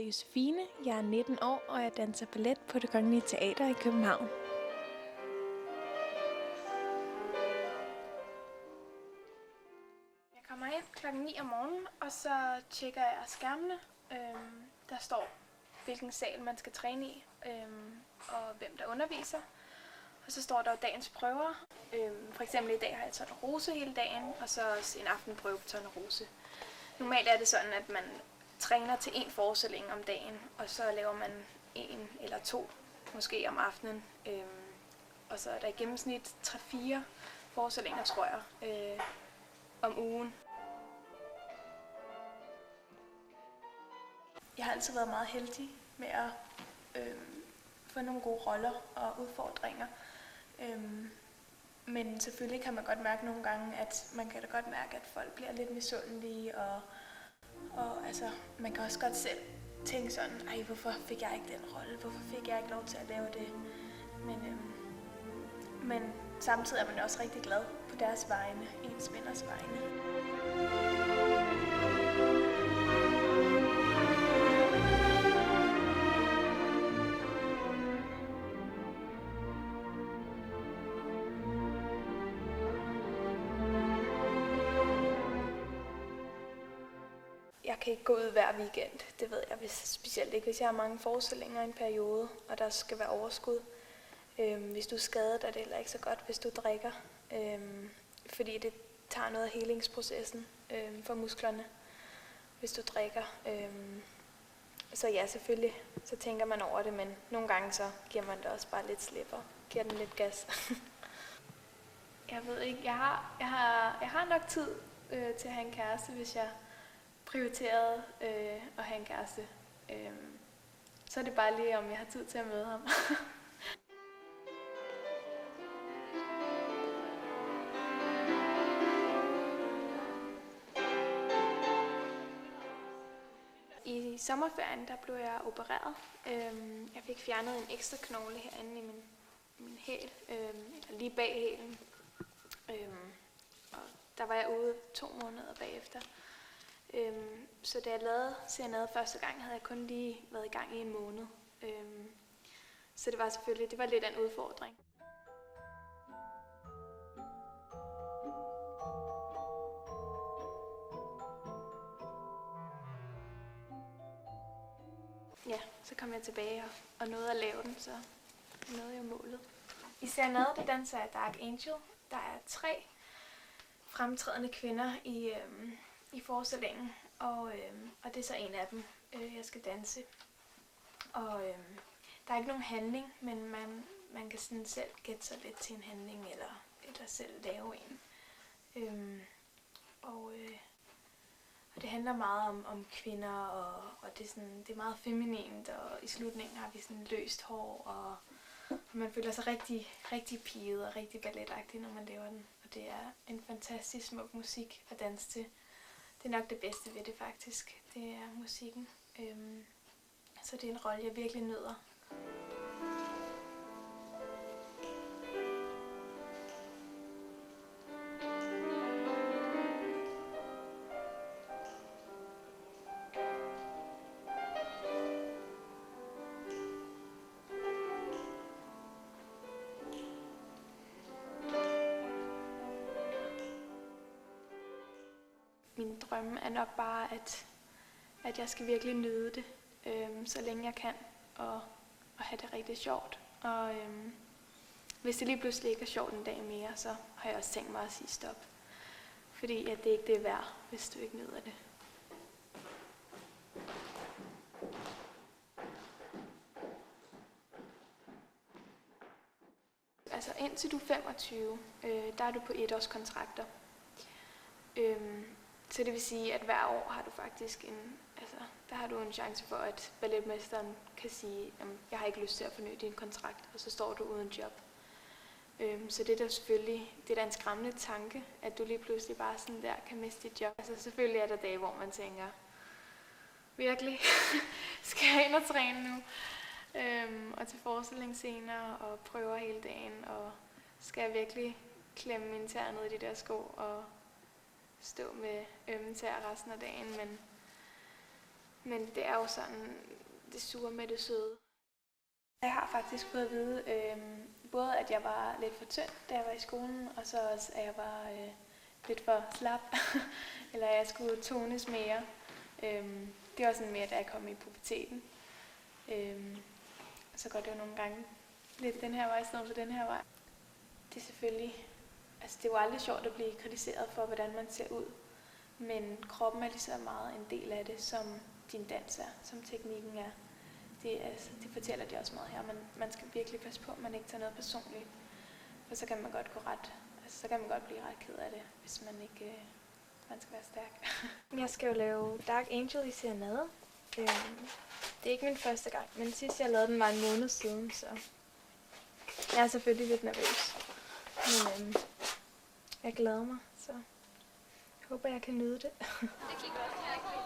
Josefine, jeg er 19 år, og jeg danser ballet på Det Kongelige Teater i København. Jeg kommer ind klokken 9 om morgenen, og så tjekker jeg skærmene. Der står, hvilken sal man skal træne i, og hvem der underviser. Og så står der jo dagens prøver. For eksempel i dag har jeg Tornerose hele dagen, og så også en aftenprøve på Tornerose. Normalt er det sådan, at man træner til 1 forestilling om dagen, og så laver man 1 eller 2 måske om aftenen. Og så er der i gennemsnit 3-4 forestillinger, tror jeg, om ugen. Jeg har altid været meget heldig med at få nogle gode roller og udfordringer. Men selvfølgelig kan man godt mærke nogle gange, at man kan da godt mærke, at folk bliver lidt misundelige, og altså, man kan også godt selv tænke sådan, ej, hvorfor fik jeg ikke den rolle? Hvorfor fik jeg ikke lov til at lave det? Men samtidig er man også rigtig glad på deres vegne, ens venners vegne. Jeg kan ikke gå ud hver weekend, det ved jeg, specielt ikke, hvis jeg har mange forestillinger i en periode, og der skal være overskud. Hvis du er skadet, er det heller ikke så godt, hvis du drikker, fordi det tager noget af helingsprocessen for musklerne, hvis du drikker. Så ja, selvfølgelig, så tænker man over det, men nogle gange så giver man det også bare lidt slip og giver den lidt gas. Jeg ved ikke, jeg har nok tid til at have en kæreste, hvis jeg prioriteret at have en kæreste. Så er det bare lige, om jeg har tid til at møde ham. I sommerferien der blev jeg opereret. Jeg fik fjernet en ekstra knogle herinde i min hæl, eller lige bag hælen. Og der var jeg ude 2 måneder bagefter. Så da jeg lavede serenade første gang, havde jeg kun lige været i gang i 1 måned. Så det var lidt af en udfordring. Ja, så kom jeg tilbage og nåede at lave den, så nåede jeg målet. I serenade der danser jeg Dark Angel. Der er 3 fremtrædende kvinder i forestillingen, og det er så en af dem, jeg skal danse. Og der er ikke nogen handling, men man kan sådan selv gætte sig lidt til en handling, eller selv lave en. Og det handler meget om kvinder, og det er meget feminint, og i slutningen har vi sådan løst hår, og man føler sig rigtig, rigtig piget og rigtig balletagtig, når man laver den. Og det er en fantastisk smuk musik at danse til. Det er nok det bedste ved det faktisk, det er musikken. Så det er en rolle, jeg virkelig nyder. Min drømme er nok bare, at jeg skal virkelig nyde det, så længe jeg kan, og have det rigtig sjovt. Og hvis det lige pludselig ikke er sjovt en dag mere, så har jeg også tænkt mig at sige stop. Fordi at det ikke det er værd, hvis du ikke nyder det. Altså indtil du er 25, der er du på 1-årskontrakter. Så det vil sige, at hver år har du faktisk der har du en chance for, at balletmesteren kan sige, at jeg har ikke lyst til at forny din kontrakt, og så står du uden job. Så det er da selvfølgelig, det er da en skræmmende tanke, at du lige pludselig bare sådan der kan miste dit job. Altså selvfølgelig er der dage, hvor man tænker, virkelig, skal jeg ind og træne nu? Og til forestillingsscener og prøver hele dagen, og skal jeg virkelig klemme mine tæer ned i de der sko og stå med ømme tæer resten af dagen, men det er jo sådan, det sure med det søde. Jeg har faktisk fået at vide, både at jeg var lidt for tynd, da jeg var i skolen, og så også, at jeg var lidt for slap, eller at jeg skulle tones mere. Det var sådan mere, da jeg kom i puberteten. Så går det jo nogle gange lidt den her vej, i stedet for den her vej. Det er selvfølgelig, altså det er jo aldrig sjovt at blive kritiseret for, hvordan man ser ud. Men kroppen er lige så meget en del af det, som din dans er, som teknikken er. Det fortæller de også meget her, men man skal virkelig passe på, at man ikke tager noget personligt. For så kan man godt så kan man godt blive ret ked af det, hvis man ikke, man skal være stærk. Jeg skal jo lave Dark Angel i Serenade. Det er ikke min første gang, men sidst jeg lavede den var en måned siden, så jeg er selvfølgelig lidt nervøs. Men jeg glæder mig, så jeg håber jeg kan nyde det. Det gik godt.